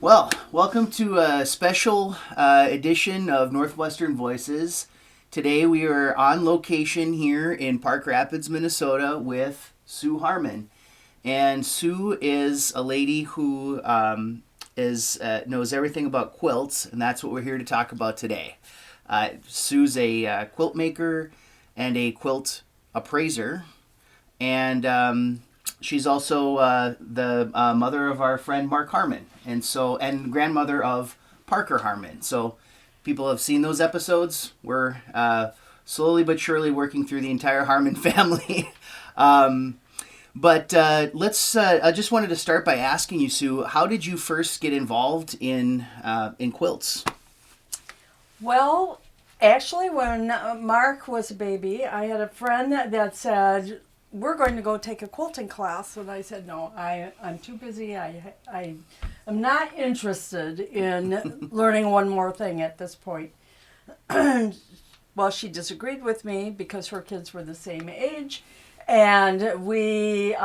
Well, welcome to a special edition of Northwestern Voices. Today we are on location here in Park Rapids, Minnesota with Sue Harmon. And Sue is a lady who knows everything about quilts, and that's what we're here to talk about today. Sue's a quilt maker and a quilt appraiser, and she's also the mother of our friend Mark Harmon, and grandmother of Parker Harmon. So people have seen those episodes. We're slowly but surely working through the entire Harmon family. But let's. I just wanted to start by asking you, Sue, how did you first get involved in quilts? Well, actually, when Mark was a baby, I had a friend that said, "We're going to go take a quilting class." And I said, "No, I'm too busy. I am not interested in learning one more thing at this point." Well, she disagreed with me because her kids were the same age. And we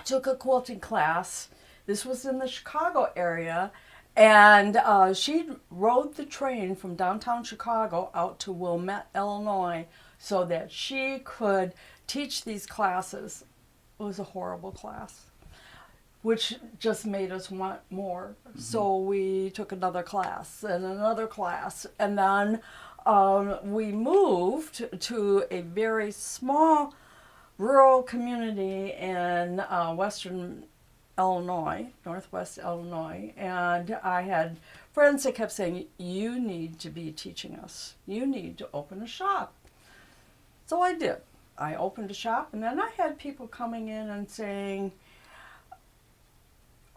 took a quilting class. This was in the Chicago area. And she rode the train from downtown Chicago out to Wilmette, Illinois, so that she could teach these classes. It was a horrible class, which just made us want more. Mm-hmm. So we took another class and another class. And then we moved to a very small rural community in western Illinois, northwest Illinois, and I had friends that kept saying, "You need to be teaching us. You need to open a shop." So I did. I opened a shop, and then I had people coming in and saying,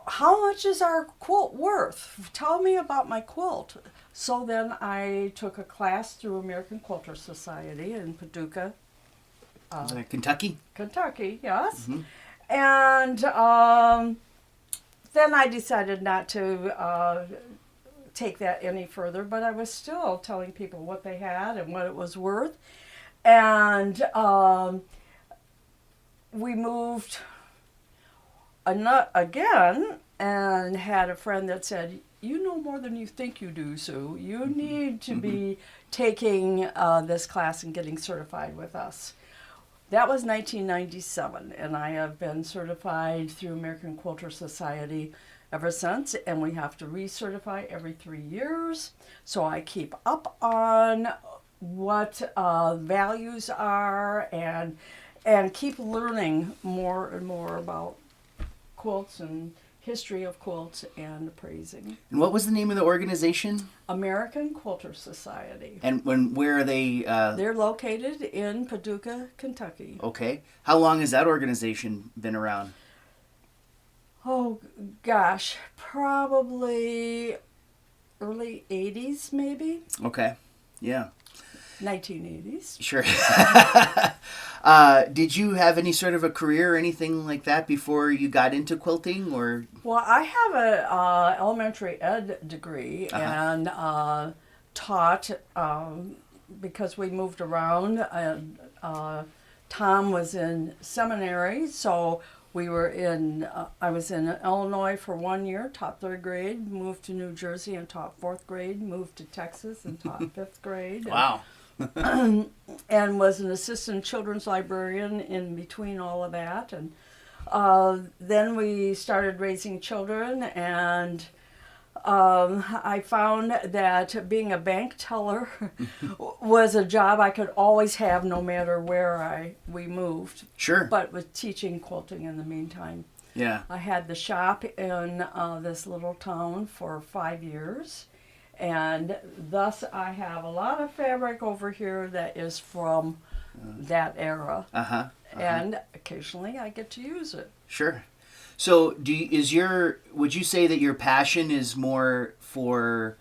"How much is our quilt worth? Tell me about my quilt." So then I took a class through American Quilter Society in Paducah, Kentucky? Kentucky, yes. Mm-hmm. And then I decided not to take that any further, but I was still telling people what they had and what it was worth. And we moved again and had a friend that said, "You know more than you think you do, Sue. You need to be taking this class and getting certified with us." That was 1997, and I have been certified through American Quilter Society ever since, and we have to recertify every 3 years. So I keep up on what values are and keep learning more and more about quilts and history of quilts and appraising. And what was the name of the organization? American Quilter Society. And where are they? They're located in Paducah, Kentucky. Okay. How long has that organization been around? Oh, gosh, probably early 80s, maybe. Okay. Yeah. 1980s. Sure. Did you have any sort of a career or anything like that before you got into quilting, or? Well, I have a elementary ed degree and taught because we moved around. Tom was in seminary, so we were in. I was in Illinois for 1 year, taught 3rd grade. Moved to New Jersey and taught 4th grade. Moved to Texas and taught 5th grade. Wow. And was an assistant children's librarian in between all of that. And then we started raising children, and I found that being a bank teller was a job I could always have no matter where we moved. Sure. But with teaching quilting in the meantime. Yeah. I had the shop in this little town for 5 years. And thus I have a lot of fabric over here that is from that era. And occasionally I get to use it. Sure. So would you say that your passion is more for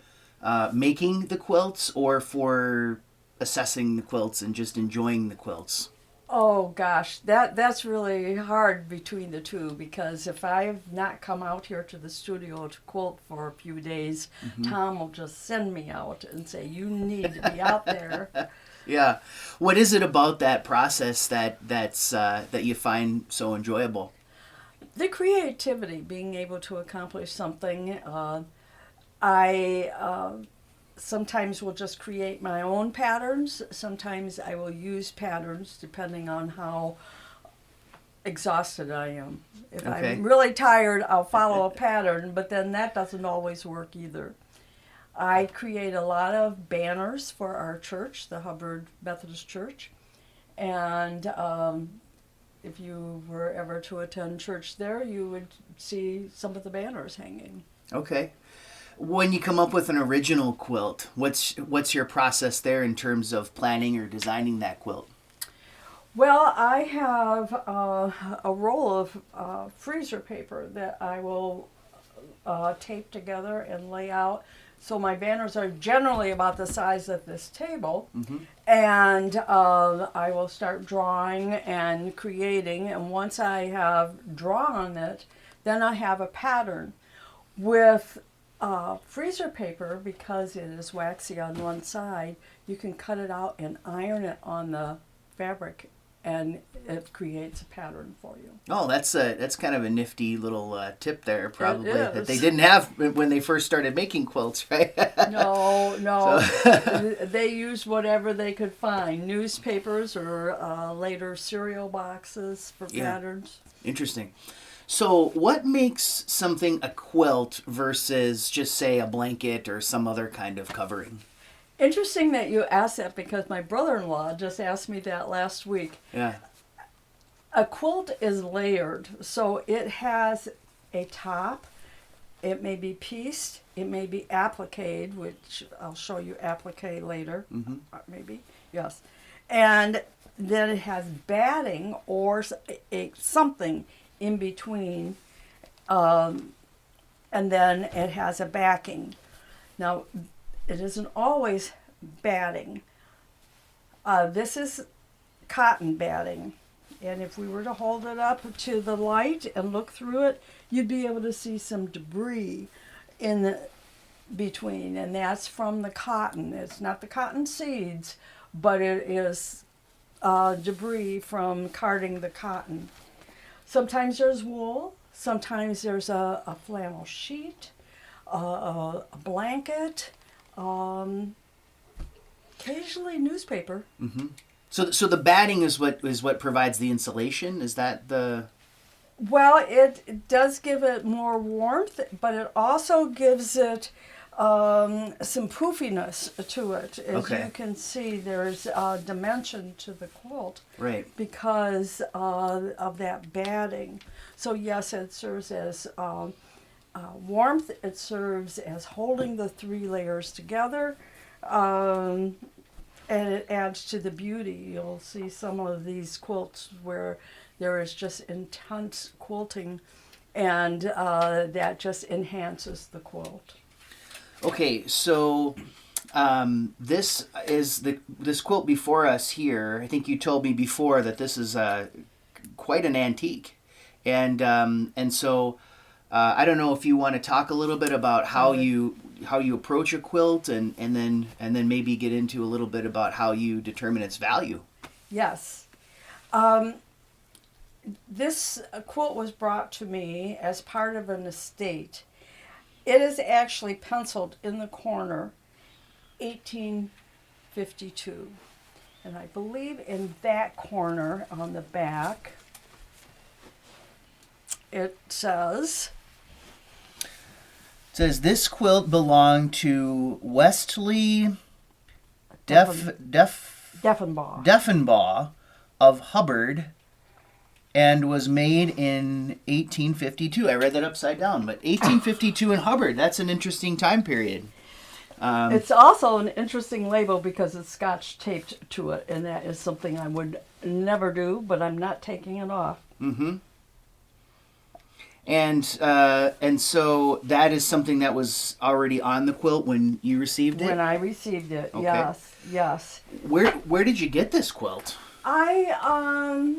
making the quilts or for assessing the quilts and just enjoying the quilts? Oh gosh, that's really hard between the two, because if I've not come out here to the studio to quilt for a few days, Tom will just send me out and say, "You need to be out there." Yeah. What is it about that process that you find so enjoyable? The creativity, being able to accomplish something. I sometimes will just create my own patterns. Sometimes I will use patterns depending on how exhausted I am. If Okay. I'm really tired, I'll follow a pattern, but then that doesn't always work either. I create a lot of banners for our church, the Hubbard Methodist Church, and if you were ever to attend church there, you would see some of the banners hanging. Okay. When you come up with an original quilt, what's your process there in terms of planning or designing that quilt? Well, I have a roll of freezer paper that I will tape together and lay out. So my banners are generally about the size of this table. Mm-hmm. And I will start drawing and creating. And once I have drawn it, then I have a pattern. With freezer paper, because it is waxy on one side, you can cut it out and iron it on the fabric, and it creates a pattern for you. Oh, that's kind of a nifty little tip there, probably, It that is. they didn't have when they first started making quilts, right? No. So- They used whatever they could find, newspapers or later cereal boxes for Yeah. patterns. Interesting. So, what makes something a quilt versus just say a blanket or some other kind of covering? Interesting that you asked that, because my brother-in-law just asked me that last week. Yeah. A quilt is layered, so it has a top. It may be pieced. It may be appliqued, which I'll show you applique later. Mm-hmm. Maybe, yes. And then it has batting or something in between, and then it has a backing. Now, it isn't always batting. This is cotton batting. And if we were to hold it up to the light and look through it, you'd be able to see some debris in the between. And that's from the cotton. It's not the cotton seeds, but it is debris from carding the cotton. Sometimes there's wool. Sometimes there's a flannel sheet, a blanket, occasionally newspaper. Mm-hmm. So the batting is what provides the insulation. Is that the? Well, it does give it more warmth, but it also gives it some poofiness to it. As Okay. you can see, there's a dimension to the quilt Right. because of that batting. So yes, it serves as warmth. It serves as holding the three layers together. And it adds to the beauty. You'll see some of these quilts where there is just intense quilting, and that just enhances the quilt. Okay, so this is this quilt before us here. I think you told me before that this is quite an antique, and so I don't know if you want to talk a little bit about how you approach a quilt, and then maybe get into a little bit about how you determine its value. Yes. This quilt was brought to me as part of an estate. It is actually penciled in the corner, 1852. And I believe in that corner on the back, it says, This quilt belonged to Westley Deffenbaugh. Deffenbaugh of Hubbard, and was made in 1852. I read that upside down, but 1852 in Hubbard. That's an interesting time period. It's also an interesting label because it's scotch taped to it, and that is something I would never do, but I'm not taking it off. Mm-hmm. And so that is something that was already on the quilt when you received it? When I received it, Okay. yes. Where did you get this quilt? I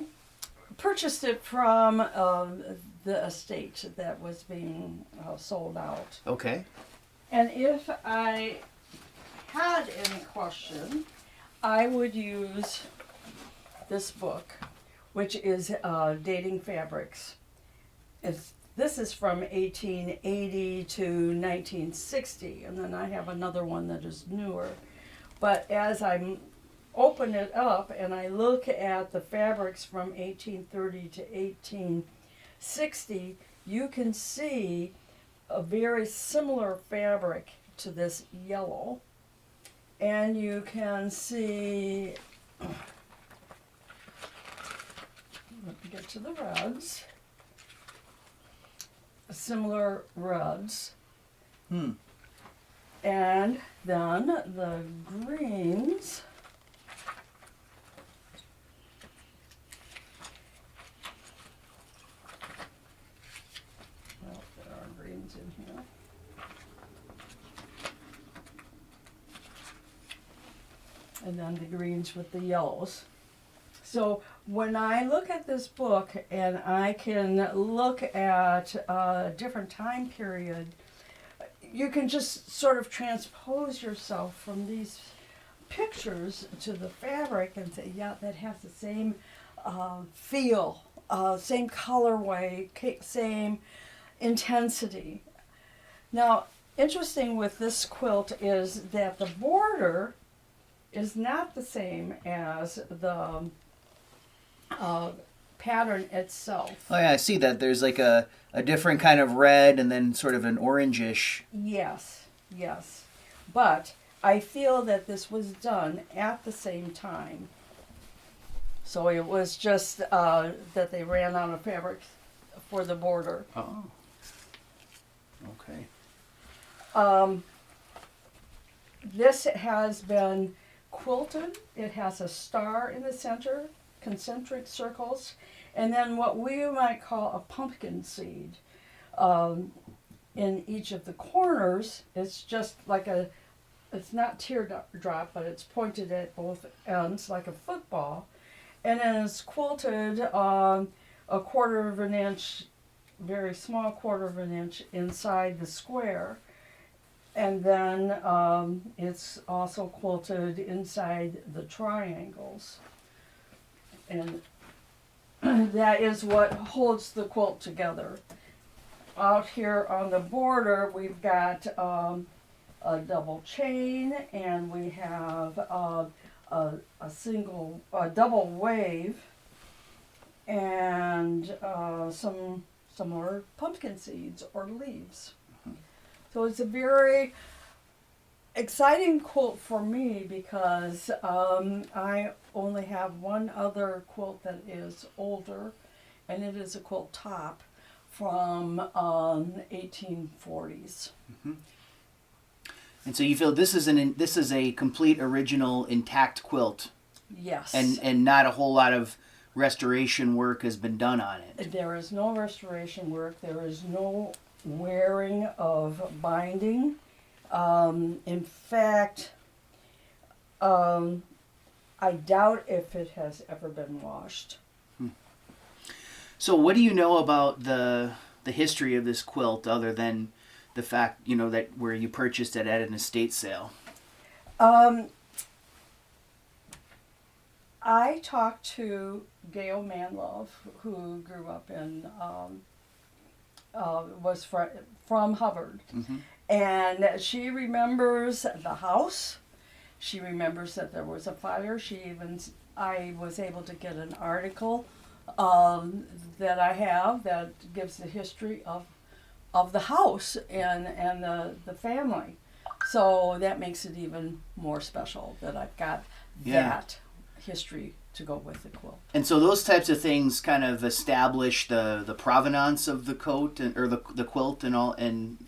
purchased it from the estate that was being sold out. Okay. And if I had any question, I would use this book, which is Dating Fabrics. this is from 1880 to 1960, and then I have another one that is newer. But as I open it up and I look at the fabrics from 1830 to 1860, you can see a very similar fabric to this yellow. And you can see, let me get to the reds, similar reds. And then the greens. Well, there are greens in here. And then the greens with the yellows. So when I look at this book and I can look at a different time period, you can just sort of transpose yourself from these pictures to the fabric and say, yeah, that has the same feel, same colorway, same intensity. Now, interesting with this quilt is that the border is not the same as the pattern itself. Oh yeah, I see that. There's like a different kind of red and then sort of an orangish. Yes, yes. But I feel that this was done at the same time. So it was just that they ran out of fabric for the border. Oh. Okay. This has been quilted. It has a star in the center, concentric circles, and then what we might call a pumpkin seed. In each of the corners, it's just like it's not teardrop, but it's pointed at both ends like a football. And then it's quilted a 1/4 of an inch, very small 1/4 of an inch inside the square. And then it's also quilted inside the triangles. And that is what holds the quilt together. Out here on the border, we've got a double chain, and we have a double wave, and some more pumpkin seeds or leaves. So it's a very exciting quilt for me because I only have one other quilt that is older, and it is a quilt top from 1840s. And so you feel this is a complete original intact quilt. Yes. And not a whole lot of restoration work has been done on it. There is no restoration work. There is no wearing of binding. In fact, I doubt if it has ever been washed. So what do you know about the history of this quilt other than the fact, that where you purchased it at an estate sale? I talked to Gail Manlove, who grew up in, was from Hubbard. And she remembers the house. She remembers that there was a fire. I was able to get an article that I have that gives the history of the house and the family. So that makes it even more special that I've got that history to go with the quilt. And so those types of things kind of establish the provenance of the coat or the quilt and all, and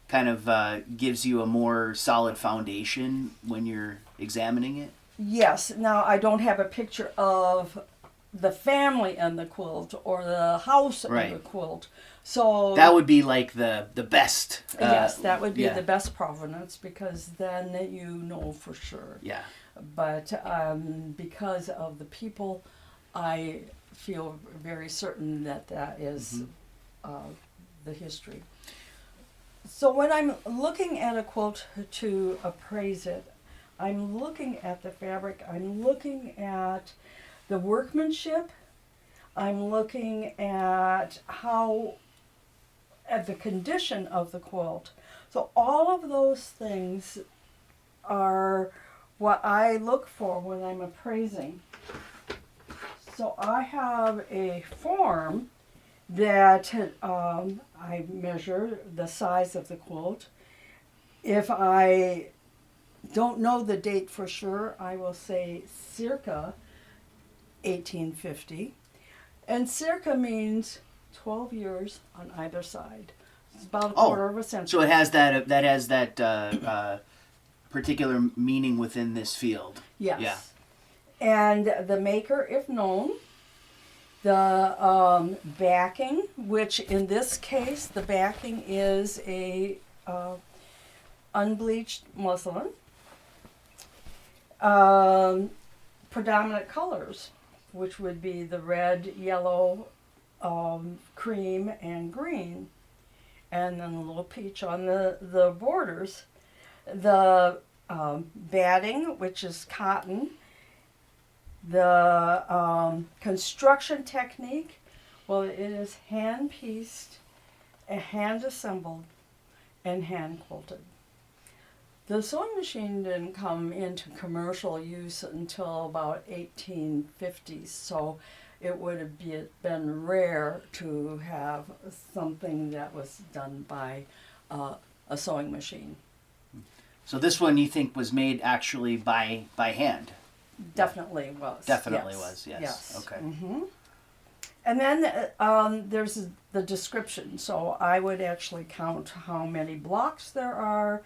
kind of gives you a more solid foundation when you're examining it. Yes. Now I don't have a picture of the family and the quilt or the house and the quilt. So that would be like the best. Yes, that would be the best provenance, because then you know for sure. Yeah. But because of the people, I feel very certain that is the history. So when I'm looking at a quilt to appraise it, I'm looking at the fabric, I'm looking at the workmanship, I'm looking at the condition of the quilt. So all of those things are what I look for when I'm appraising. So I have a form that I measure the size of the quilt. If I don't know the date for sure, I will say circa 1850. And circa means 12 years on either side. It's about a quarter of a century. So it has that particular meaning within this field. Yes. Yeah. And the maker, if known, the backing, which in this case, the backing is a unbleached muslin. Predominant colors, which would be the red, yellow, cream, and green. And then a little peach on the borders. The batting, which is cotton. The construction technique, well, it is hand-pieced, hand-assembled, and hand-quilted. The sewing machine didn't come into commercial use until about 1850s, so it would have been rare to have something that was done by a sewing machine. So this one you think was made actually by hand? Definitely was. Definitely yes. was, yes. Yes. Okay. Mm-hmm. And then there's the description. So I would actually count how many blocks there are.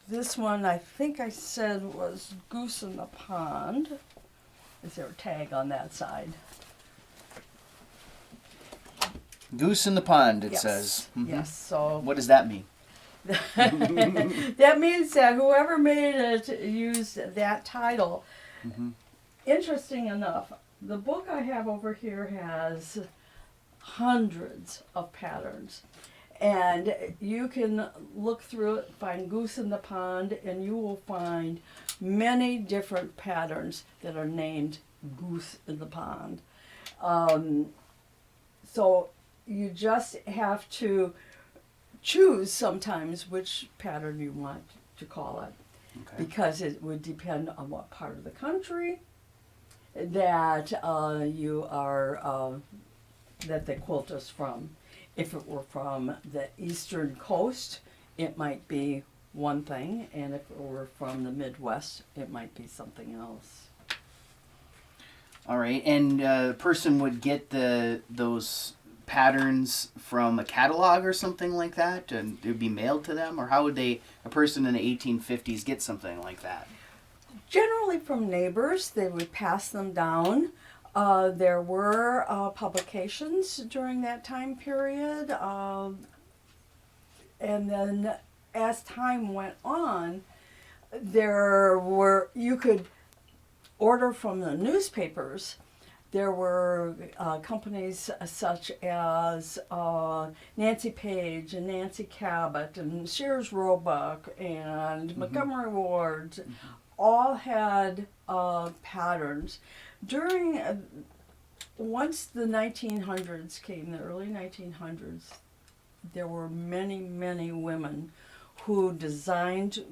This one I think I said was Goose in the Pond. Is there a tag on that side? Goose in the pond, it Yes. says. Mm-hmm. Yes. So What does that mean? that means that whoever made it used that title. Mm-hmm. Interesting enough, the book I have over here has hundreds of patterns. And you can look through it, find Goose in the Pond, and you will find many different patterns that are named Goose in the Pond. So you just have to choose sometimes which pattern you want to call it, Okay. because it would depend on what part of the country that you are that the quilt is from. If it were from the eastern coast, it might be one thing, and if it were from the Midwest, it might be something else. All right, and a person would get those patterns from a catalog or something like that, and it would be mailed to them, or how would a person in the 1850s get something like that? Generally from neighbors, they would pass them down. There were publications during that time period, and then as time went on, you could order from the newspapers. There were companies such as Nancy Page and Nancy Cabot and Sears Roebuck and Montgomery Ward, all had patterns. Once the 1900s came, the early 1900s, there were many, many women who designed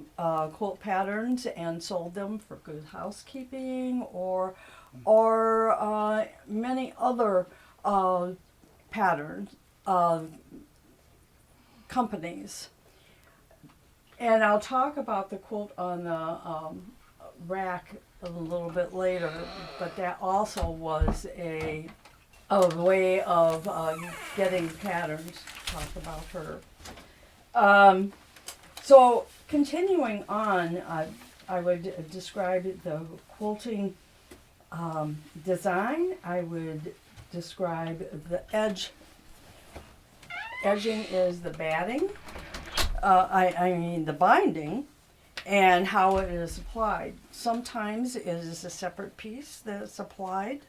quilt patterns and sold them for Good Housekeeping or many other pattern companies. And I'll talk about the quilt on the rack a little bit later, but that also was a way of getting patterns. Talk about her. So continuing on, I would describe the quilting design. I would describe the edge. Edging is the batting. I mean the binding, and how it is applied. Sometimes it is a separate piece that's applied.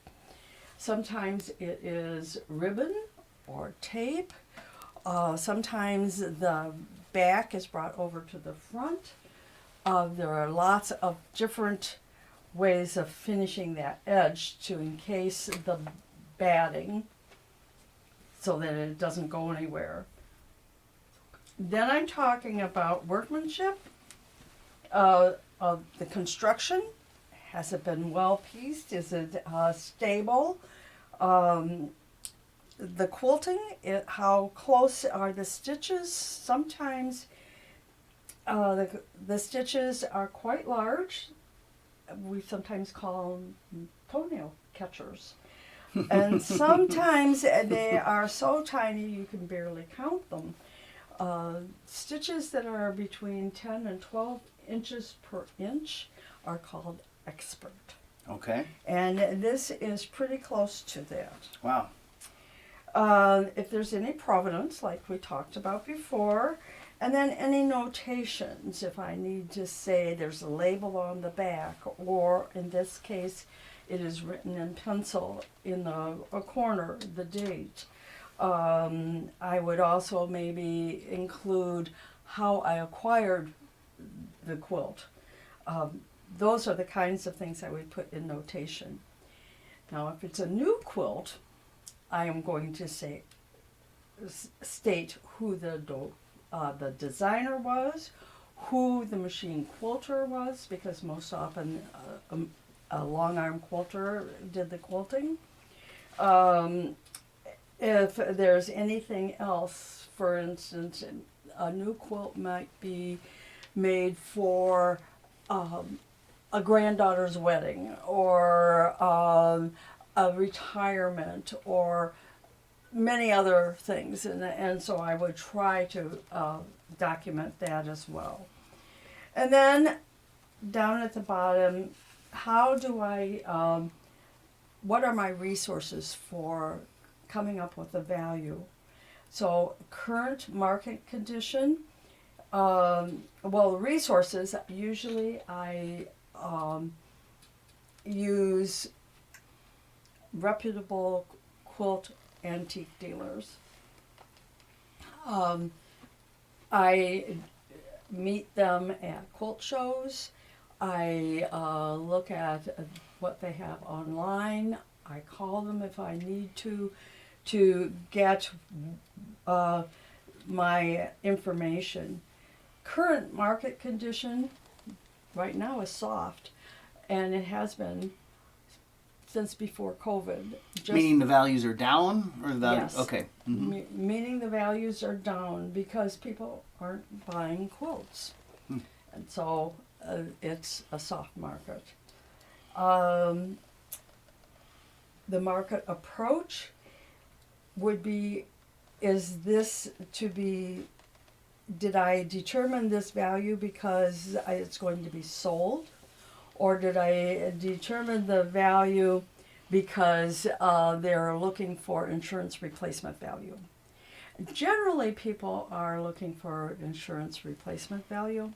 Sometimes it is ribbon or tape. Sometimes the back is brought over to the front. There are lots of different ways of finishing that edge to encase the batting so that it doesn't go anywhere. Then I'm talking about workmanship of the construction. Has it been well pieced? Is it stable? The quilting, how close are the stitches? Sometimes the stitches are quite large. We sometimes call them toenail catchers. And sometimes they are so tiny you can barely count them. Stitches that are between 10 and 12 inches per inch are called expert. Okay. And this is pretty close to that. Wow. If there's any provenance, like we talked about before, and then any notations, if I need to say there's a label on the back, or in this case, it is written in pencil in a corner, the date. I would also maybe include how I acquired the quilt. Those are the kinds of things I would put in notation. Now, if it's a new quilt, I am going to state who the designer was, who the machine quilter was, because most often a long arm quilter did the quilting. If there's anything else, for instance, a new quilt might be made for a granddaughter's wedding, or a retirement, or many other things, and so I would try to document that as well. And then down at the bottom, how do I, what are my resources for coming up with a value? So current market condition, well, resources, usually I use reputable quilt antique dealers. I meet them at quilt shows. I look at what they have online. I call them if I need to get my information. Current market condition right now is soft, and it has been since before COVID. Meaning the values are down, or the yes. Okay. Mm-hmm. Meaning the values are down because people aren't buying quilts, and so it's a soft market. The market approach would be: is this to be? Did I determine this value because it's going to be sold? Or did I determine the value because they're looking for insurance replacement value? Generally, people are looking for insurance replacement value.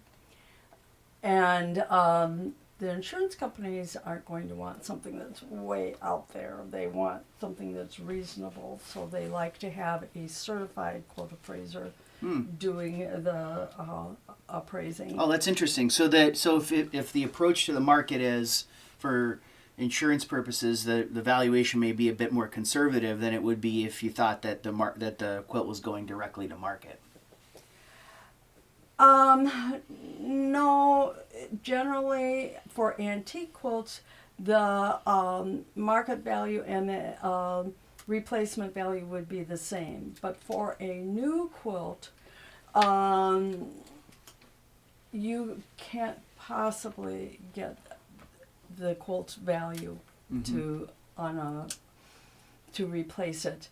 And the insurance companies aren't going to want something that's way out there. They want something that's reasonable. So they like to have a certified quilt appraiser doing the appraising. Oh, that's interesting. So if the approach to the market is for insurance purposes, the valuation may be a bit more conservative than it would be if you thought that the quilt was going directly to market. No, generally for antique quilts, the market value and the replacement value would be the same. But for a new quilt, you can't possibly get the quilt's value to replace it.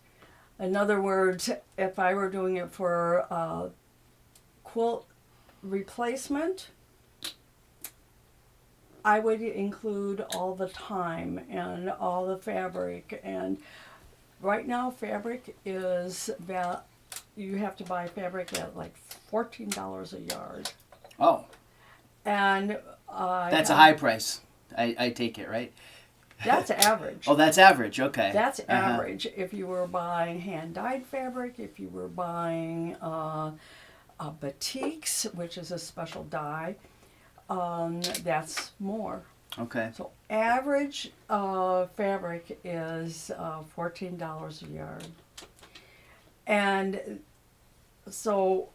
In other words, if I were doing it for quilt replacement, I would include all the time and all the fabric. And right now, fabric is about, you have to buy fabric at like $14 a yard. Oh. And that's a high price. I take it, right? That's average. Oh, that's average. Okay. That's average. If you were buying hand-dyed fabric, if you were buying batiks, which is a special dye, that's more. Okay. So average fabric is $14 a yard. And so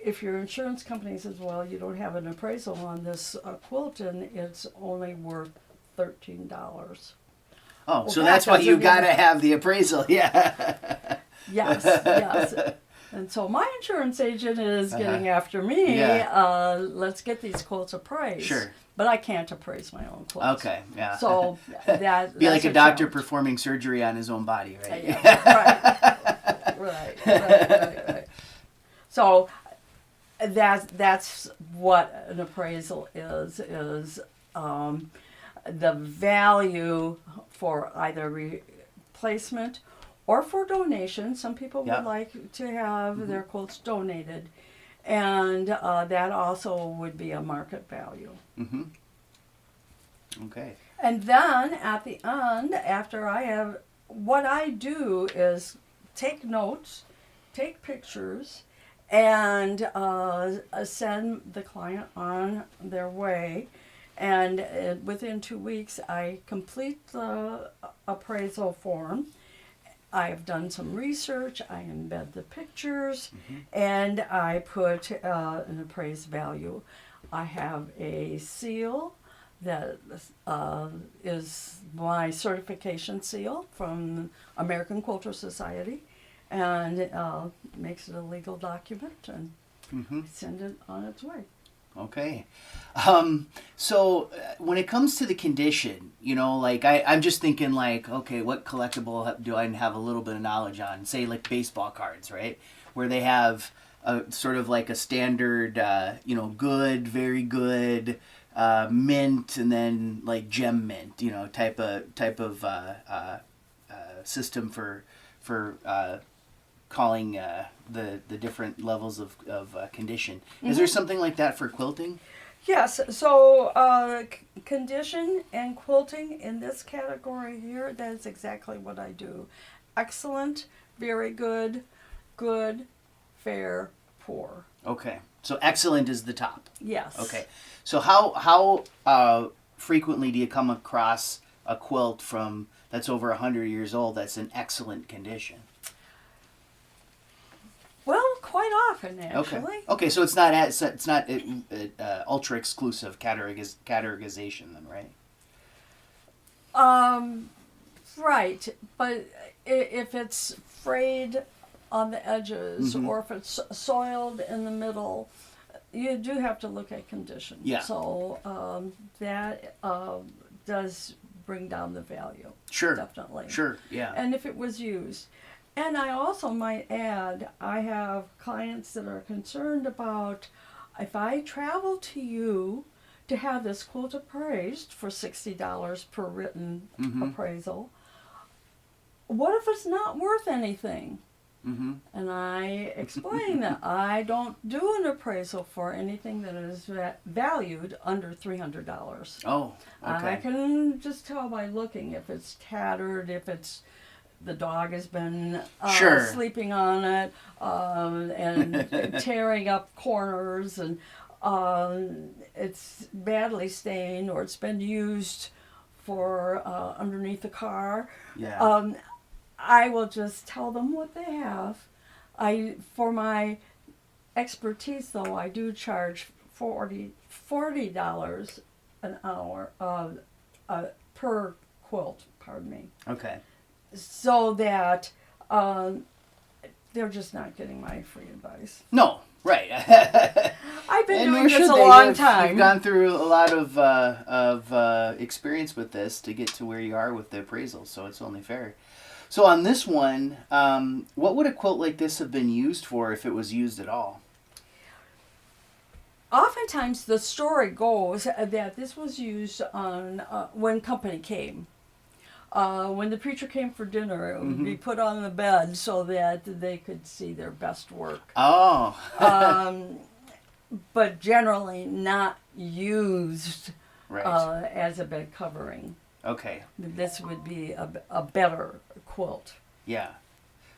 if your insurance company says, well, you don't have an appraisal on this quilt, and it's only worth $13. Oh, Well, so that that's why you doesn't got to even- have the appraisal. Yeah. Yes, yes. And so my insurance agent is getting after me. Yeah. Let's get these quilts appraised. Sure. But I can't appraise my own quilts. Okay. Yeah. So that Be that's like a doctor challenge. performing surgery on his own body, right? Yeah, right. So that's what an appraisal is the value for either replacement or for donation. Some people Yeah. would like to have their quilts donated, and that also would be a market value. Mm-hmm. Okay. And then at the end, after I have, what I do is take notes, take pictures, and send the client on their way. And within 2 weeks, I complete the appraisal form. I've done some research, I embed the pictures, and I put an appraised value. I have a seal that is my certification seal from American Quilter Society, and it makes it a legal document, and send it on its way. Okay. So when it comes to the condition, you know, like I'm just thinking like, okay, what collectible do I have a little bit of knowledge on? Say like baseball cards, right? Where they have a sort of like a standard, you know, good, very good, mint, and then like gem mint, you know, type of system for calling the different levels of condition. Is there something like that for quilting? Yes, so condition and quilting in this category here, that's exactly what I do. Excellent, very good, good, fair, poor. Okay, so excellent is the top. Yes. Okay, so how frequently do you come across a quilt from that's over 100 years old that's in excellent condition? Well, quite often, actually. Okay. Okay, so it's not ultra exclusive categorization then, right? Right, but if it's frayed on the edges or if it's soiled in the middle, you do have to look at condition. Yeah. So that does bring down the value. Sure. Definitely. Sure. Yeah. And if it was used. And I also might add, I have clients that are concerned about, if I travel to you to have this quilt appraised for $60 per written appraisal, what if it's not worth anything? And I explain that I don't do an appraisal for anything that is valued under $300. Oh, okay. I can just tell by looking if it's tattered, if it's the dog has been Sure. sleeping on it and tearing up corners, and it's badly stained, or it's been used for underneath the car. Yeah. I will just tell them what they have. For my expertise, though, I do charge $40 an hour per quilt. Pardon me. Okay. So that they're just not getting my free advice. No, right. I've been And doing nor this should a they. long time. You've gone through a lot of experience with this to get to where you are with the appraisal, so it's only fair. So on this one, what would a quilt like this have been used for if it was used at all? Oftentimes the story goes that this was used on when company came. When the preacher came for dinner, it would be put on the bed so that they could see their best work. Oh. But generally not used Right. as a bed covering. Okay. This would be a better quilt. Yeah.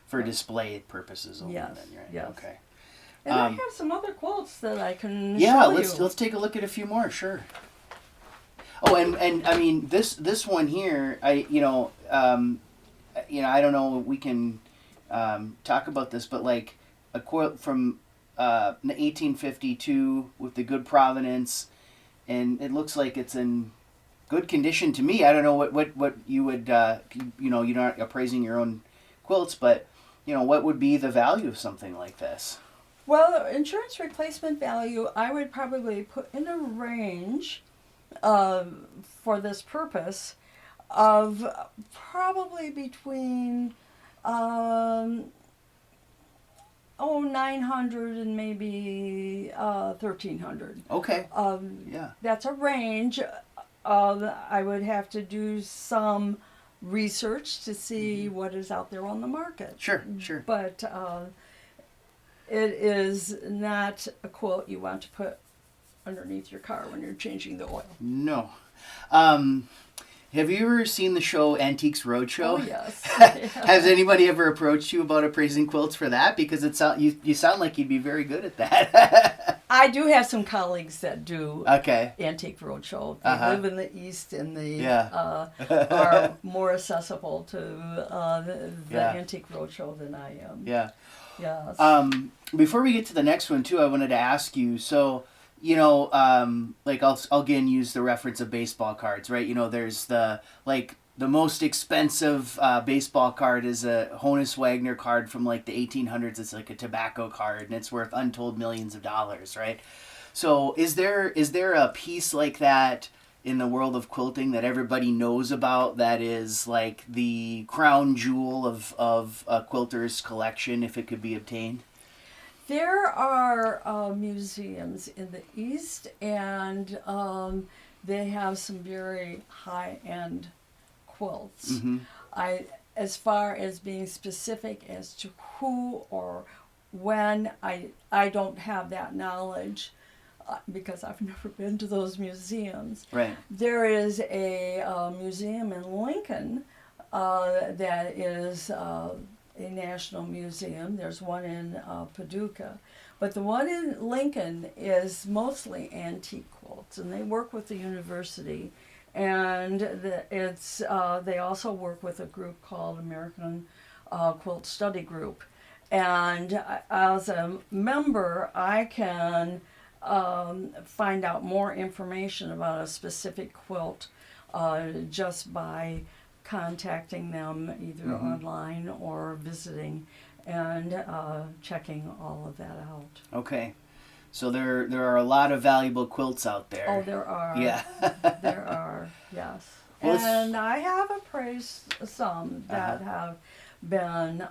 For display purposes only Yes, then, right? yes. Okay. And I have some other quilts that I can Yeah, show let's you. take a look at a few more, sure. Oh, and I mean this one here, I don't know if we can talk about this, but like a quilt from 1852 with the good provenance, and it looks like it's in good condition to me. I don't know what you would you're not appraising your own quilts, but what would be the value of something like this? Well, insurance replacement value, I would probably put in a range for this purpose of probably between 900 and maybe 1300. Okay. Yeah. That's a range. I would have to do some research to see what is out there on the market. Sure. But it is not a quilt you want to put underneath your car when you're changing the oil. No. Have you ever seen the show Antiques Roadshow? Oh, yes. Has anybody ever approached you about appraising quilts for that? Because you sound like you'd be very good at that. I do have some colleagues that do Okay. Antique Roadshow. They Uh-huh. live in the East and they Yeah. are more accessible to the Yeah. Antique Roadshow than I am. Yeah. Yes. Before we get to the next one too, I wanted to ask you. So, like I'll again use the reference of baseball cards, right? There's the most expensive baseball card is a Honus Wagner card from like the 1800s. It's like a tobacco card, and it's worth untold millions of dollars, right? So, is there a piece like that in the world of quilting that everybody knows about that is like the crown jewel of a quilter's collection if it could be obtained? There are museums in the East, and they have some very high-end quilts. Mm-hmm. As far as being specific as to who or when, I don't have that knowledge because I've never been to those museums. Right. There is a museum in Lincoln that is a national museum. There's one in Paducah. But the one in Lincoln is mostly antique quilts, and they work with the university. And they also work with a group called American Quilt Study Group. And as a member, I can find out more information about a specific quilt just by contacting them either online or visiting and checking all of that out. Okay. So there are a lot of valuable quilts out there. Oh, there are. Yeah. There are, yes. Well, and I have appraised some that have been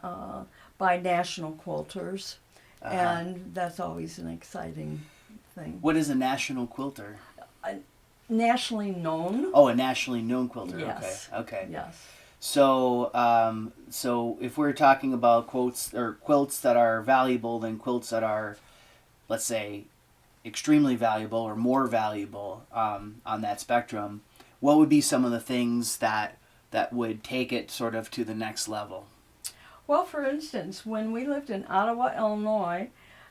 by national quilters, and that's always an exciting thing. What is a national quilter? Nationally known. Oh, a nationally known quilter. Yes. Okay. Yes. So, so if we're talking about quilts that are valuable, then quilts that are, let's say, extremely valuable or more valuable on that spectrum, what would be some of the things that would take it sort of to the next level? Well, for instance, when we lived in Ottawa, Illinois,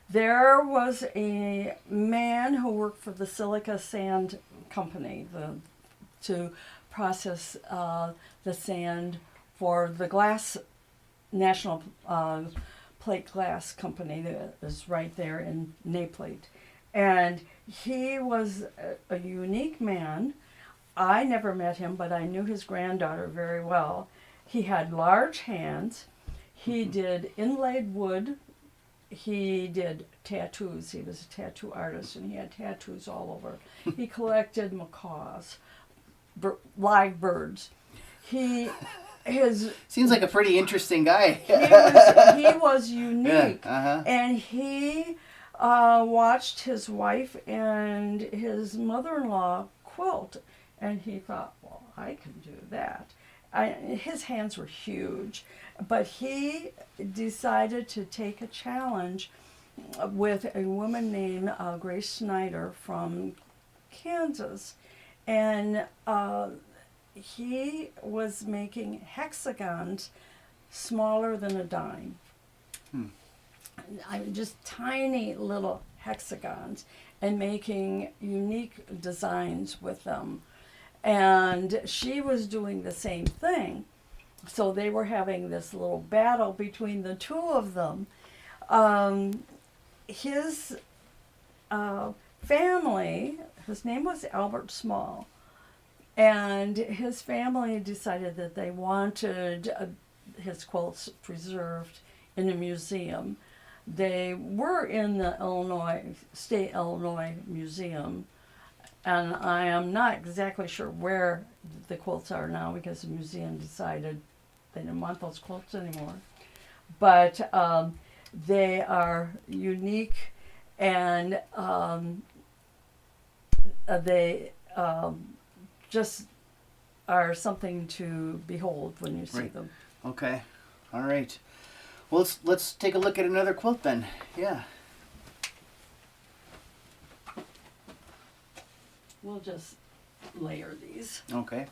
there was a man who worked for the Silica Sand Company to process the sand for the glass National Plate Glass Company that is right there in Naplate. And he was a unique man. I never met him, but I knew his granddaughter very well. He had large hands. He did inlaid wood. He did tattoos. He was a tattoo artist, and he had tattoos all over. He collected macaws, live birds. Seems like a pretty interesting guy. He was unique, Yeah, and he watched his wife and his mother-in-law quilt, and he thought, well, I can do that. His hands were huge, but he decided to take a challenge with a woman named Grace Snyder from Kansas, and he was making hexagons smaller than a dime. Just tiny little hexagons, and making unique designs with them. and she was doing the same thing. So they were having this little battle between the two of them. His family, his name was Albert Small, and his family decided that they wanted his quilts preserved in a museum. They were in the State Illinois Museum, and I am not exactly sure where the quilts are now because the museum decided they didn't want those quilts anymore. But they are unique, and they just are something to behold when you see Right. them. Okay. All right. Well, let's take a look at another quilt then. Yeah. We'll just layer these. Okay.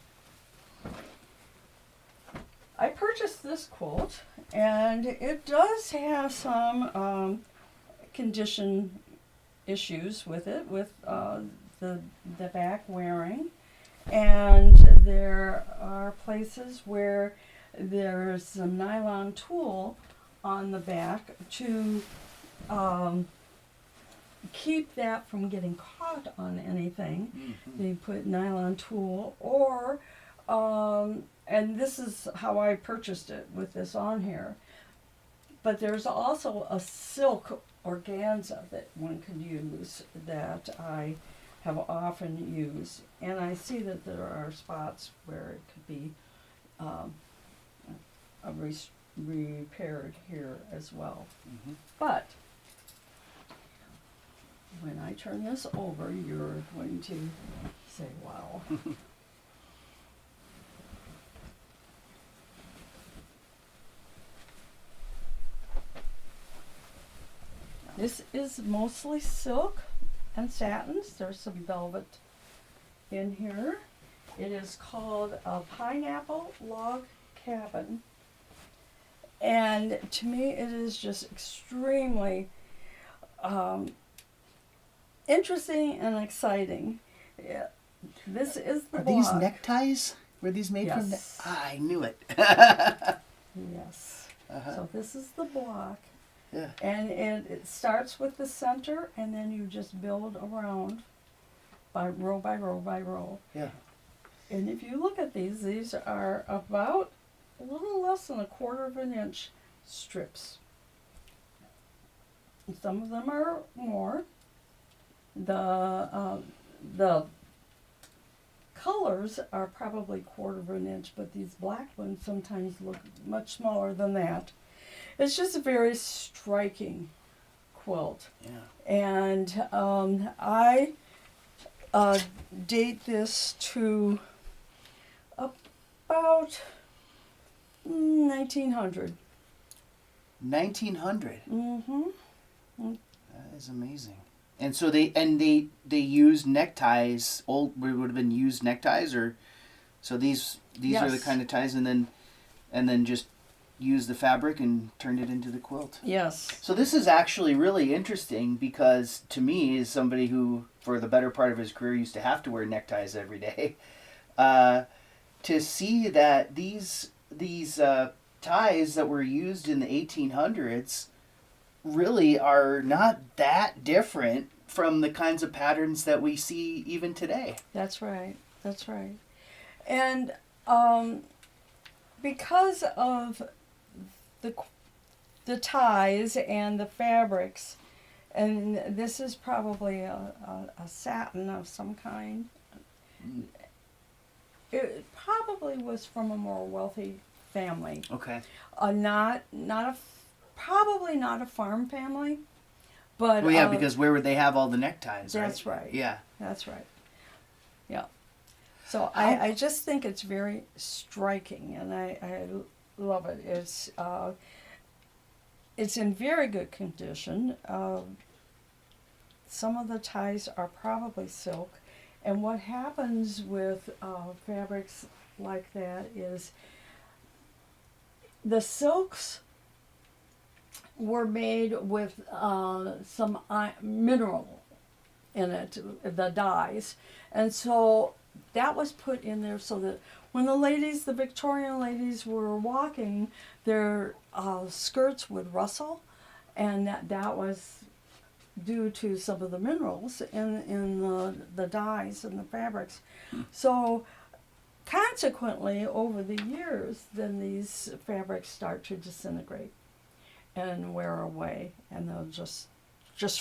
I purchased this quilt, and it does have some condition issues with it, with the back wearing, and there are places where there's some nylon tulle on the back to keep that from getting caught on anything. Mm-hmm. They put nylon tulle, or and this is how I purchased it with this on here. But there's also a silk organza that one could use that I have often used, and I see that there are spots where it could be repaired here as well. Mm-hmm. But when I turn this over, you're going to say, wow. This is mostly silk and satins. There's some velvet in here. It is called a pineapple log cabin. And to me, it is just extremely interesting and exciting. Yeah. This is the Are block. these neckties? Were these made from? Yes. I knew it. Yes. Uh-huh. So this is the block. Yeah. And it starts with the center, and then you just build around by row by row by row. Yeah. And if you look at these are about a little less than 1/4 of an inch strips. And some of them are more. The colors are probably 1/4 of an inch, but these black ones sometimes look much smaller than that. It's just a very striking quilt. Yeah. And I date this to about 1900. 1900. Mm-hmm. That is amazing. And so they use neckties. Would have been used neckties, or so these are the Yes. kind of ties, and then just use the fabric and turn it into the quilt. Yes. So this is actually really interesting because to me, as somebody who for the better part of his career used to have to wear neckties every day, to see that these ties that were used in the 1800s really are not that different from the kinds of patterns that we see even today. That's right. That's right. And because of the ties and the fabrics, and this is probably a satin of some kind. Mm. It probably was from a more wealthy family. Okay. Probably not a farm family, but Well, yeah, because where would they have all the neckties, right? that's right. Yeah. That's right. Yeah. So I just think it's very striking, and I love it. It's in very good condition. Some of the ties are probably silk, and what happens with fabrics like that is the silks were made with some mineral in it, the dyes, and so that was put in there so that when the ladies, the Victorian ladies, were walking, their skirts would rustle, and that was due to some of the minerals in the dyes and the fabrics. So consequently, over the years, then these fabrics start to disintegrate and wear away, and they'll just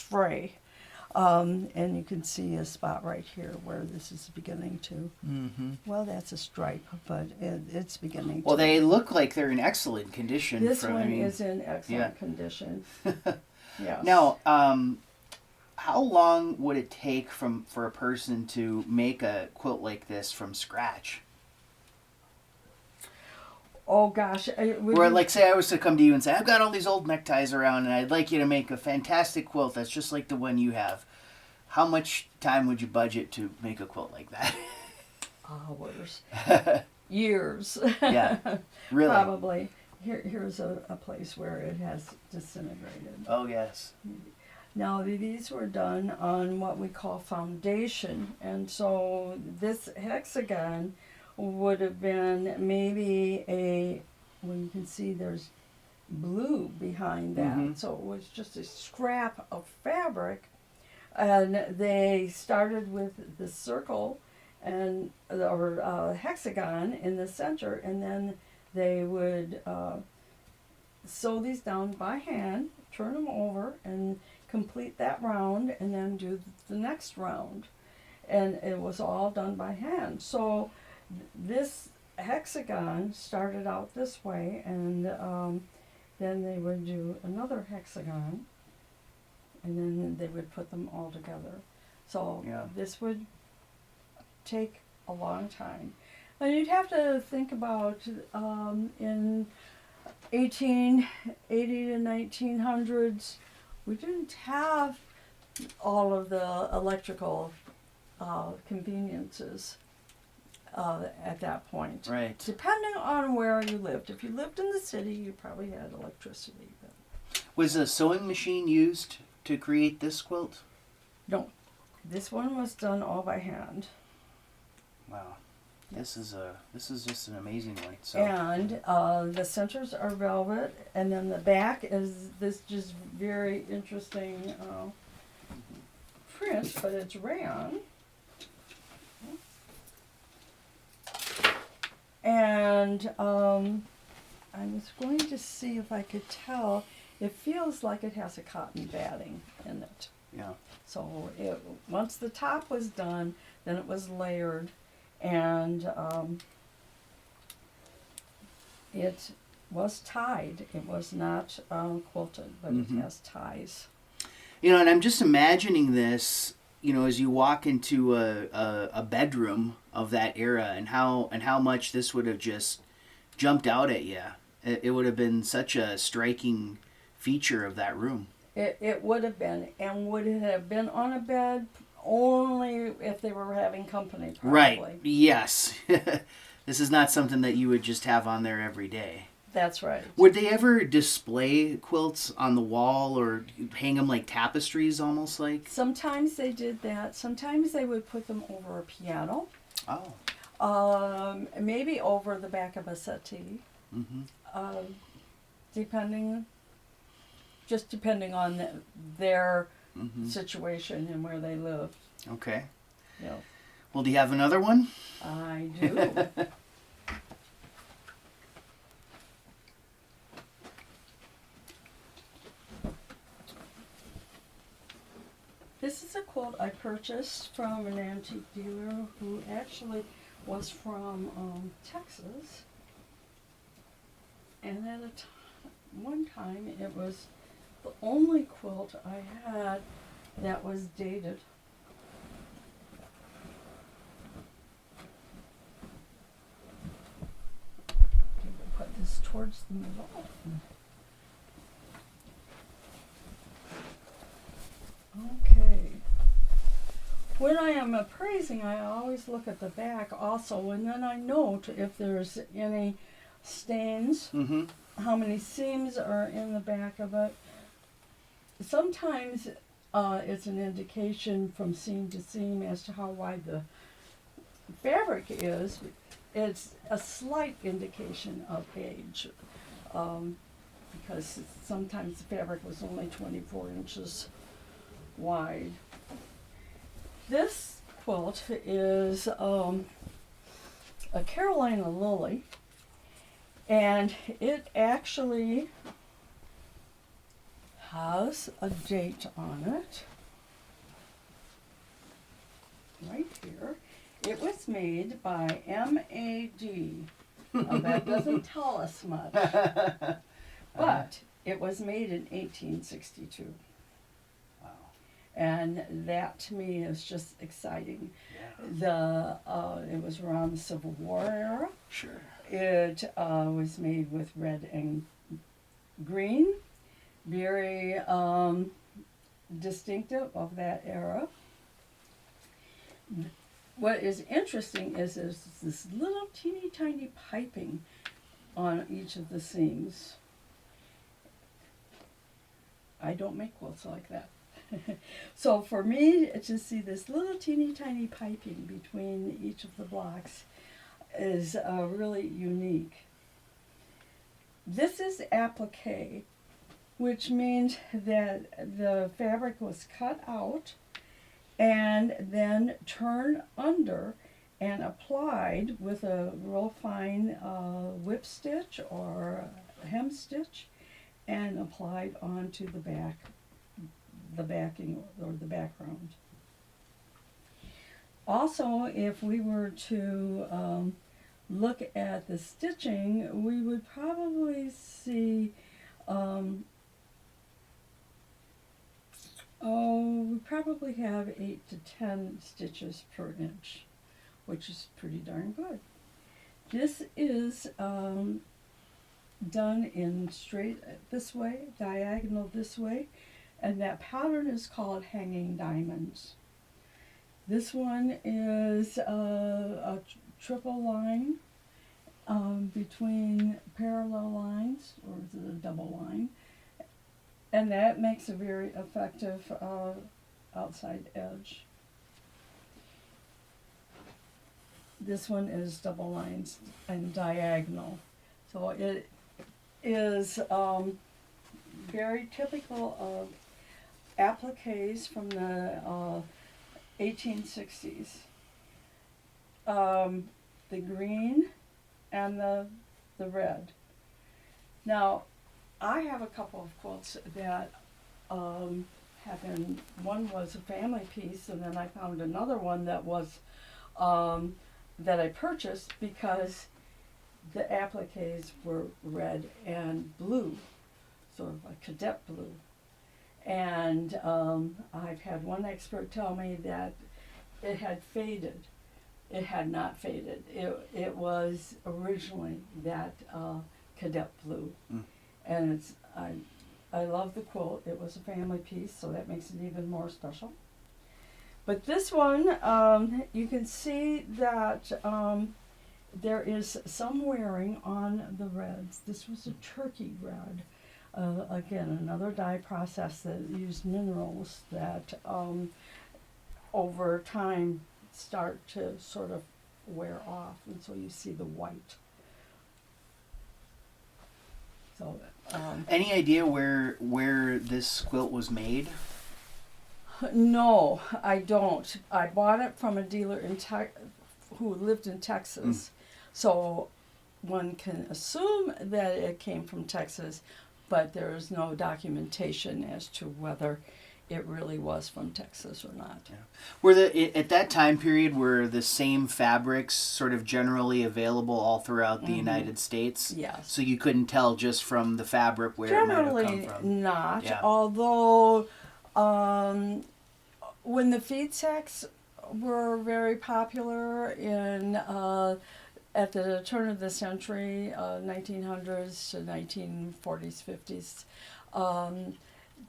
fray. And you can see a spot right here where this is beginning to. Mm-hmm. Well, that's a stripe, but it's beginning. Well, to. they look like they're in excellent condition. This one is in excellent condition. Yes. Now, how long would it take for a person to make a quilt like this from scratch? Oh gosh. Or like, say I was to come to you and say, I've got all these old neckties around and I'd like you to make a fantastic quilt that's just like the one you have. How much time would you budget to make a quilt like that? Hours. Years. Yeah, really? Probably. Here's a place where it has disintegrated. Oh, yes. Now, these were done on what we call foundation, and so this hexagon would have been maybe well, you can see there's blue behind that, Mhm. so it was just a scrap of fabric, and they started with the circle or hexagon in the center, and then they would sew these down by hand, turn them over, and complete that round, and then do the next round. And it was all done by hand. So this hexagon started out this way, and then they would do another hexagon, and then they would put them all together. So this would take a long time. And you'd have to think about in 1880 to 1900s, we didn't have all of the electrical conveniences at that point. Right. Depending on where you lived. If you lived in the city, you probably had electricity. But Was a sewing machine used to create this quilt? no, this one was done all by hand. Wow. This is just an amazing one. So. And the centers are velvet, and then the back is this just very interesting print, but it's rayon. And I was going to see if I could tell. It feels like it has a cotton batting in it. Yeah. So once the top was done, then it was layered, and it was tied. It was not quilted, but it has ties. You know, and I'm just imagining this, you know, as you walk into a bedroom of that era, and how much this would have just jumped out at you. It would have been such a striking feature of that room. It would have been, and would it have been on a bed only if they were having company, probably. Right, yes. This is not something that you would just have on there every day. That's right. Would they ever display quilts on the wall or hang them like tapestries almost like? Sometimes they did that. Sometimes they would put them over a piano. Oh. Maybe over the back of a settee. Mm-hmm. Depending on their situation and where they lived. Okay. Yeah. Well, do you have another one? I do. This is a quilt I purchased from an antique dealer who actually was from Texas. And at one time, it was the only quilt I had that was dated. Put this towards the middle. Okay. When I am appraising, I always look at the back also, and then I note if there's any stains, how many seams are in the back of it. Sometimes it's an indication from seam to seam as to how wide fabric is, it's a slight indication of age, because sometimes the fabric was only 24 inches wide. This quilt is a Carolina lily, and it actually has a date on it right here. It was made by M.A.D. Now, that doesn't tell us much, but it was made in 1862. Wow. And that to me is just exciting. Yeah. It was around the Civil War era. Sure. It was made with red and green, very distinctive of that era. What is interesting is there's this little teeny tiny piping on each of the seams. I don't make quilts like that. So for me to see this little teeny tiny piping between each of the blocks is really unique. This is applique, which means that the fabric was cut out and then turned under and applied with a real fine whip stitch or hem stitch, and applied onto the back, the backing or the background. Also, if we were to look at the stitching, we would probably see we probably have 8 to 10 stitches per inch, which is pretty darn good. This is done in straight this way, diagonal this way, and that pattern is called hanging diamonds. This one is a triple line between parallel lines, or is it a double line? And that makes a very effective outside edge. This one is double lines and diagonal. So it is very typical of appliques from the 1860s. The green and the red. Now, I have a couple of quilts that have been, one was a family piece, and then I found another one that was, that I purchased because the appliques were red and blue, sort of a cadet blue. And I've had one expert tell me that it had faded. It had not faded. It was originally that cadet blue. Mm. And it's, I love the quilt. It was a family piece, so that makes it even more special. But this one, you can see that there is some wearing on the reds. This was a turkey red. Again, another dye process that used minerals that over time start to sort of wear off, and so you see the white. So, any idea where this quilt was made? No, I don't. I bought it from a dealer in who lived in Texas, so one can assume that it came from Texas, but there is no documentation as to whether it really was from Texas or not. Yeah. Were at that time period, were the same fabrics sort of generally available all throughout the United States? Yes. So you couldn't tell just from the fabric where it might have come from? Not. Yeah. Although when the feed sacks were very popular in at the turn of the century, 1900s to 1940s, 50s,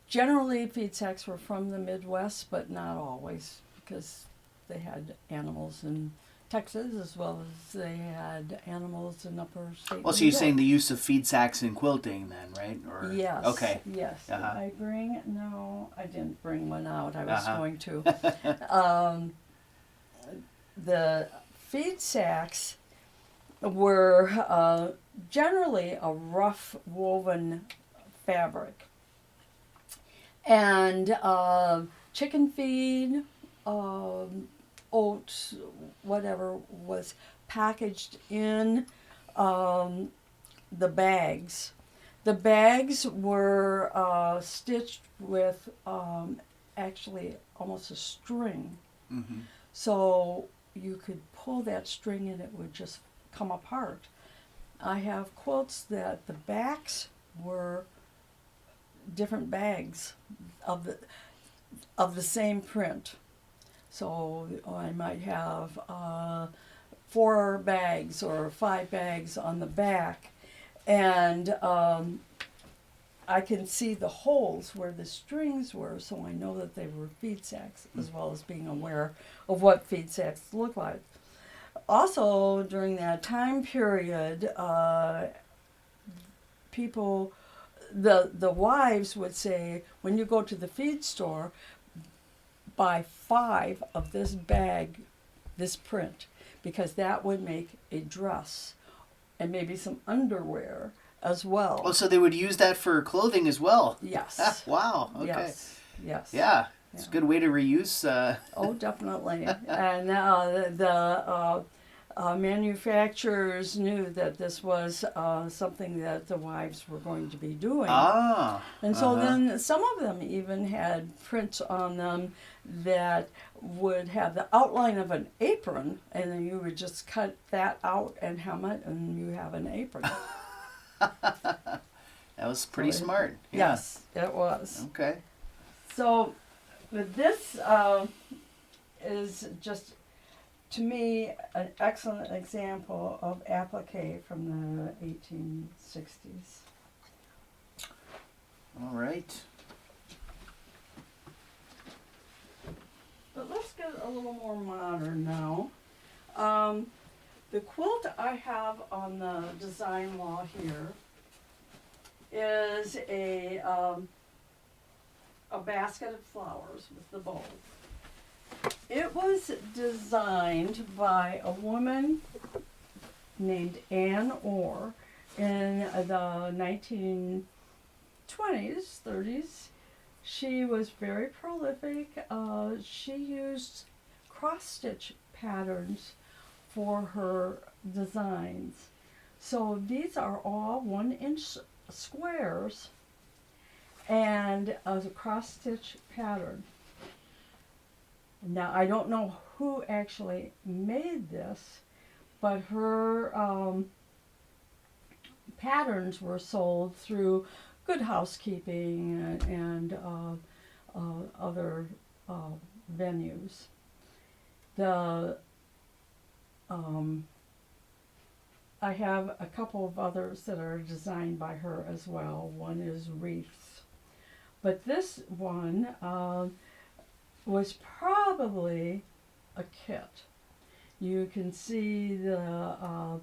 generally, feed sacks were from the Midwest, but not always, because they had animals in Texas as well as they had animals in upper state. Well, so you're saying the use of feed sacks in quilting then, right? Or, yes. Okay. Yes. Uh-huh. Did I bring? No, I didn't bring one out. I was going to. The feed sacks were generally a rough woven fabric. And chicken feed, oats, whatever, was packaged in the bags. The bags were stitched with actually almost a string. Mm-hmm. So you could pull that string and it would just come apart. I have quilts that the backs were different bags of the same print. So I might have 4 bags or 5 bags on the back, and I can see the holes where the strings were, so I know that they were feed sacks, as well as being aware of what feed sacks look like. Also, during that time period, people, the wives would say, when you go to the feed store, buy 5 of this bag, this print, because that would make a dress and maybe some underwear as well. Oh, so they would use that for clothing as well? Yes. Ah, wow. Okay. Yes. Yes. Yeah. It's a good way to reuse. Oh, definitely. And the manufacturers knew that this was something that the wives were going to be doing. Ah. And so then some of them even had prints on them that would have the outline of an apron, and then you would just cut that out and hem it, and you have an apron. That was pretty smart. Yeah. Yes, it was. Okay. So this is just, to me, an excellent example of applique from the 1860s. All right. But let's get a little more modern now. The quilt I have on the design wall here is a basket of flowers with the bow. It was designed by a woman named Anne Orr in the 1920s, 30s. She was very prolific. She used cross-stitch patterns for her designs. So these are all 1-inch squares and a cross-stitch pattern. Now, I don't know who actually made this, but her patterns were sold through Good Housekeeping and other venues. I have a couple of others that are designed by her as well. One is wreaths. But this one was probably a kit. You can see the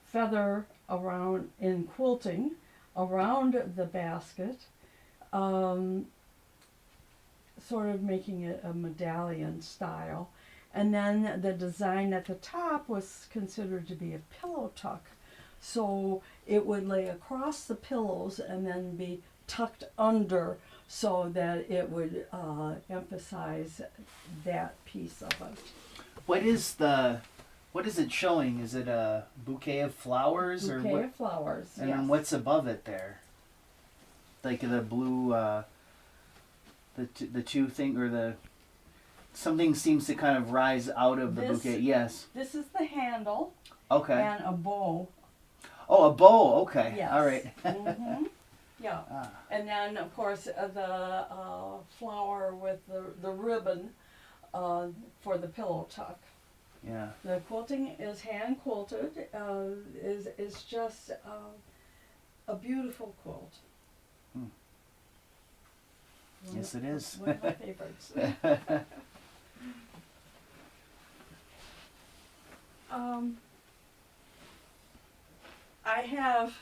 feather around in quilting around the basket, sort of making it a medallion style. And then the design at the top was considered to be a pillow tuck. So it would lay across the pillows and then be tucked under so that it would emphasize that piece of it. What is it showing? Is it a bouquet of flowers or what? Bouquet of flowers, And yes. then what's above it there? Like the blue, the two thing, or the something seems to kind of rise out of the bouquet. Yes. This is the handle. Okay. And a bow. Oh, a bow. Okay. Yes. All right. Mm-hmm. Yeah. Ah. And then, of course, the flower with the ribbon for the pillow tuck. Yeah. The quilting is hand quilted. Is just a beautiful quilt. Hmm. Yes, it is. One of my favorites. I have,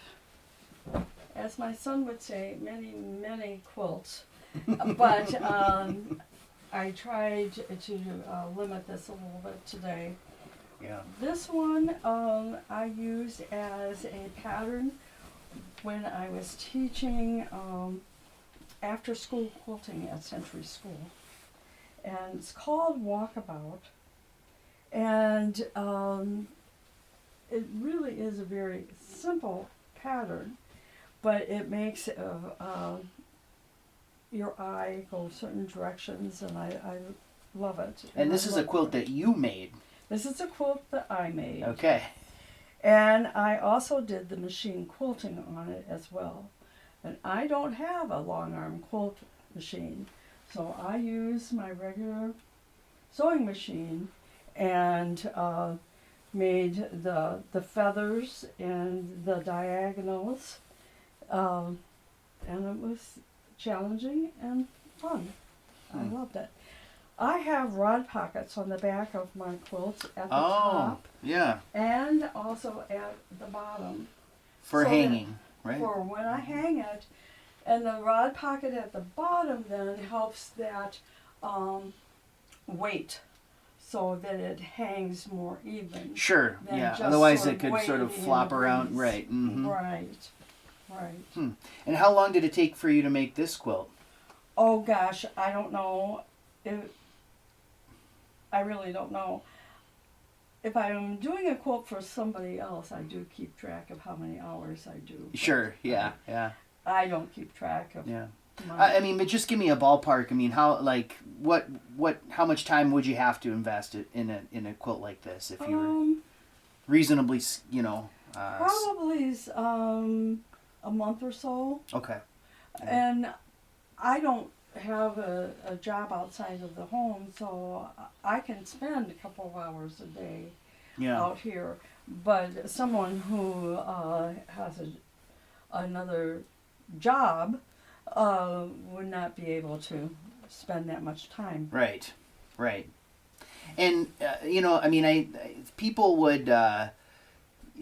as my son would say, many quilts, but I tried to limit this a little bit today. Yeah. This one I used as a pattern when I was teaching after school quilting at Century School. And it's called Walkabout. And it really is a very simple pattern, but it makes your eye go certain directions, and I love it. And this is a quilt that you made. This is a quilt that I made. Okay. And I also did the machine quilting on it as well. And I don't have a long arm quilt machine, so I use my regular sewing machine and made the feathers and the diagonals, and it was challenging and fun. I loved it. I have rod pockets on the back of my quilts at the top. Yeah. And also at the bottom. For So hanging, right? For when I hang it. And the rod pocket at the bottom then helps that weight so that it hangs more even. Sure, than yeah. just Otherwise sort it of could sort of waving in flop the around. breeze. Right. Mm-hmm. Right. Right. And how long did it take for you to make this quilt? Oh gosh, I don't know. I really don't know. If I'm doing a quilt for somebody else, I do keep track of how many hours I do. Sure, yeah, yeah. I don't keep track of Yeah. my... I mean, but just give me a ballpark. I mean, how how much time would you have to invest in a quilt like this if you were reasonably, probably a month or so. Okay. Yeah. And I don't have a job outside of the home, so I can spend a couple of hours a day out here. But someone who has another job would not be able to spend that much time. Right, right. And I mean, people would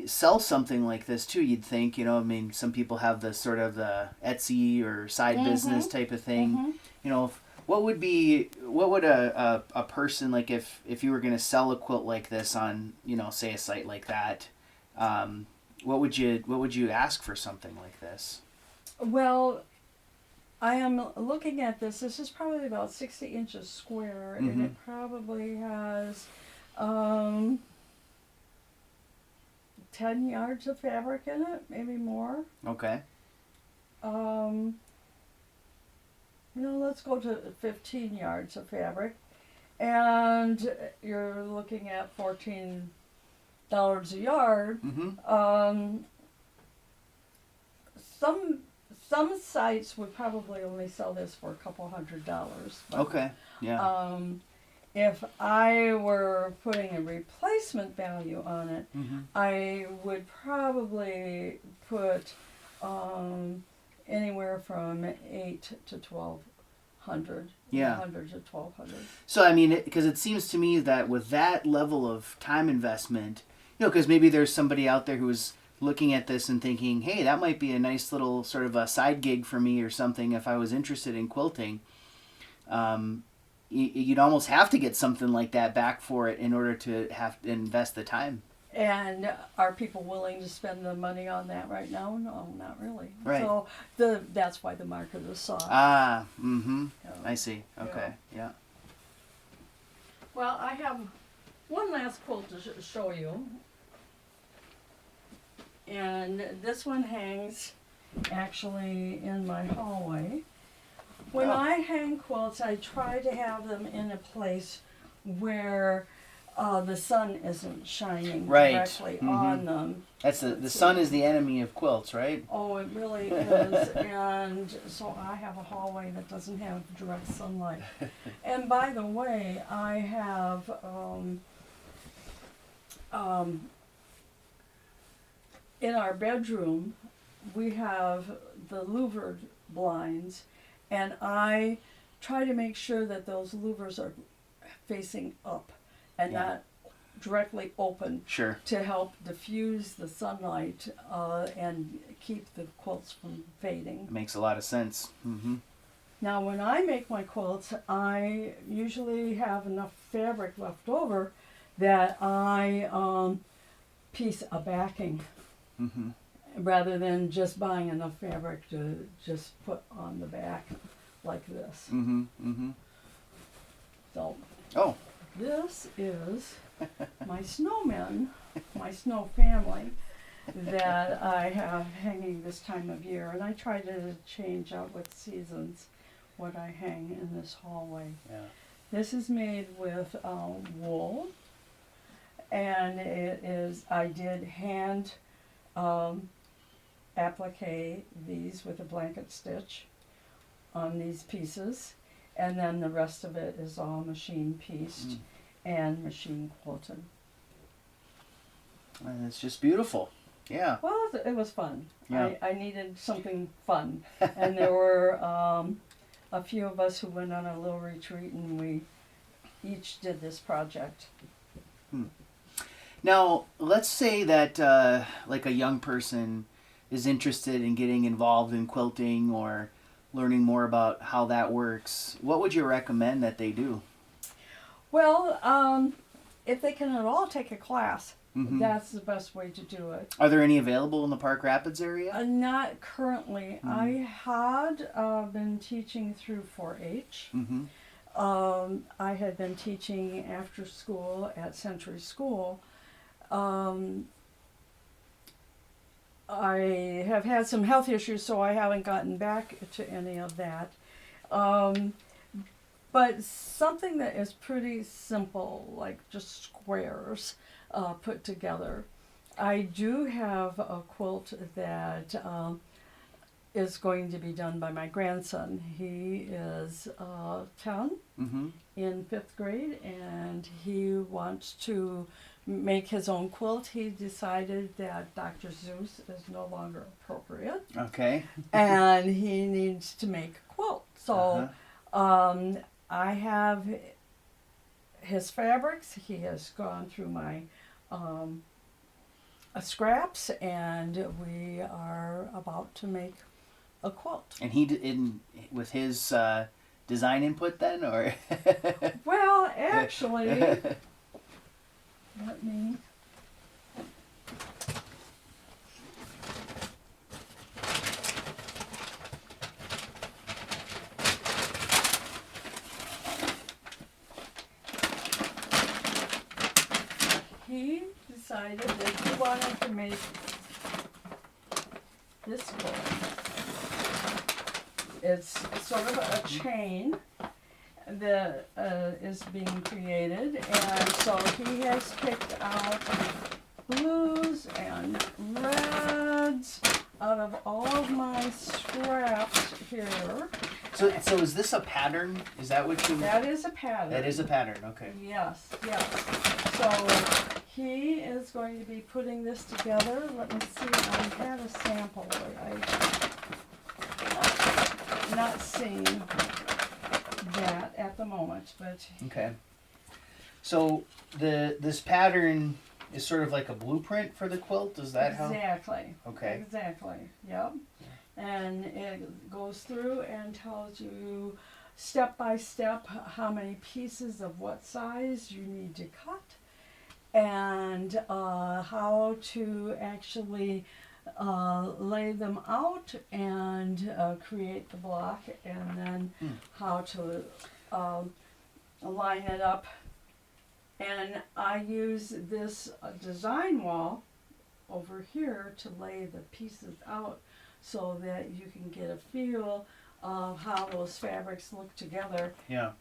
sell something like this too. You'd think, I mean, some people have the sort of the Etsy or side business type of thing. What would a person, like if you were going to sell a quilt like this on, say a site like that, what would you ask for something like this? Well, I am looking at this. This is probably about 60 inches square, and it probably has 10 yards of fabric in it, maybe more. Okay. Let's go to 15 yards of fabric, and you're looking at $14 a yard. Some sites would probably only sell this for a couple $100. But, okay. Yeah. If I were putting a replacement value on it, I would probably put anywhere from $800 to $1,200. Yeah. $100 to $1,200. So I mean, because it seems to me that with that level of time investment, because maybe there's somebody out there who's looking at this and thinking, hey, that might be a nice little sort of a side gig for me or something if I was interested in quilting. You'd almost have to get something like that back for it in order to have to invest the time. And are people willing to spend the money on that right now? No, not really. Right. So that's why the market is soft. I see. Okay. Yeah. Well, I have one last quilt to show you. And this one hangs actually in my hallway. When I hang quilts, I try to have them in a place where the sun isn't shining directly on them. That's the sun is the enemy of quilts, right? Oh, it really is. And so I have a hallway that doesn't have direct sunlight. And by the way, I have in our bedroom, we have the louvered blinds, and I try to make sure that those louvers are facing up and not directly open, to help diffuse the sunlight and keep the quilts from fading. Makes a lot of sense. Now, when I make my quilts, I usually have enough fabric left over that I piece a backing Mm-hmm. rather than just buying enough fabric to just put on the back like this. Mm-hmm. Mm-hmm. So Oh. this is my snowmen, my snow family that I have hanging this time of year, and I try to change out with seasons what I hang in this hallway. Yeah. This is made with wool, and it is, I did hand applique these with a blanket stitch on these pieces, and then the rest of it is all machine pieced and machine quilted. And it's just beautiful. Yeah. Well, it was fun. Yeah. I needed something fun, and there were a few of us who went on a little retreat, and we each did this project. Now, let's say that like a young person is interested in getting involved in quilting or learning more about how that works. What would you recommend that they do? Well, if they can at all take a class, Mm-hmm. that's the best way to do it. Are there any available in the Park Rapids area? Not currently. I had been teaching through 4-H. Mm-hmm. I had been teaching after school at Century School. I have had some health issues, so I haven't gotten back to any of that. But something that is pretty simple, like just squares put together. I do have a quilt that is going to be done by my grandson. He is 10 Mm-hmm. in 5th grade, and he wants to make his own quilt. He decided that Dr. Seuss is no longer appropriate, Okay. and he needs to make a quilt. So I have his fabrics. He has gone through my scraps, and we are about to make a quilt. And he did with his design input then, or? Well, actually, let me. He decided that he wanted to make this quilt. It's sort of a chain that is being created, and so he has picked out blues and reds out of all of my scraps here. So is this a pattern? Is that what you? That is a pattern. That is a pattern. Okay. Yes, yes. So he is going to be putting this together. Let me see. I had a sample. I'm not seeing that at the moment, but Okay. So this pattern is sort of like a blueprint for the quilt. Is that how? exactly. Okay. Exactly. Yep. And it goes through and tells you step by step how many pieces of what size you need to cut, and how to actually lay them out and create the block, and then how to line it up. And I use this design wall over here to lay the pieces out so that you can get a feel of how those fabrics look together. Yeah.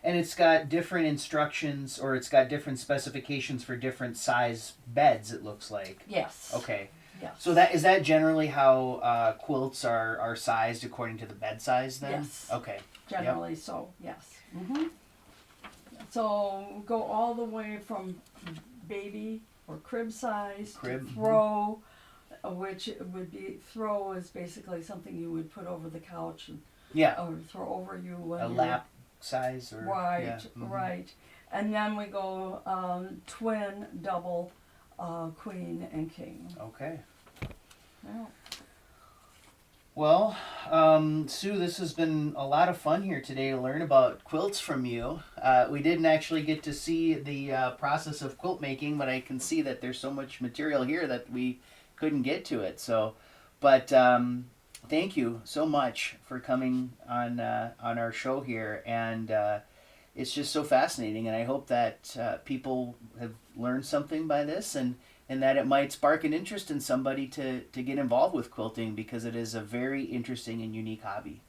And it's got different instructions, or it's got different specifications for different size beds, it looks like. Yes. Okay. Yes. So is that generally how quilts are sized according to the bed size then? Yes. Okay. Generally so, yes. So go all the way from baby or crib size Crib, to throw, which would be, throw is basically something you would put over the couch and Yeah. or throw over you when A you're- lap size or Right, yeah. right. And then we go twin, double, queen, and king. Okay. Yeah. Well, Sue, this has been a lot of fun here today to learn about quilts from you. We didn't actually get to see the process of quilt making, but I can see that there's so much material here that we couldn't get to it. So, but thank you so much for coming on our show here, and it's just so fascinating. And I hope that people have learned something by this, and that it might spark an interest in somebody to get involved with quilting, because it is a very interesting and unique hobby.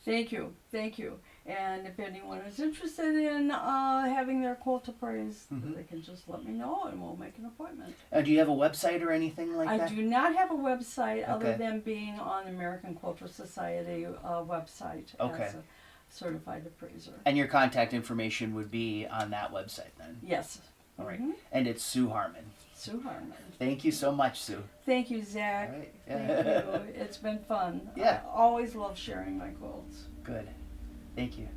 Thank you, thank you. And if anyone is interested in having their quilt appraised, they can just let me know and we'll make an appointment. Do you have a website or anything like that? I do not have a website other Okay. than being on the American Quilter Society website Okay. as a certified appraiser. And your contact information would be on that website then? Yes. All right. And it's Sue Harmon. Sue Harmon. Thank you so much, Sue. Thank you, Zach. All right. Thank you. It's been fun. Yeah. I always love sharing my quilts. Good. Thank you.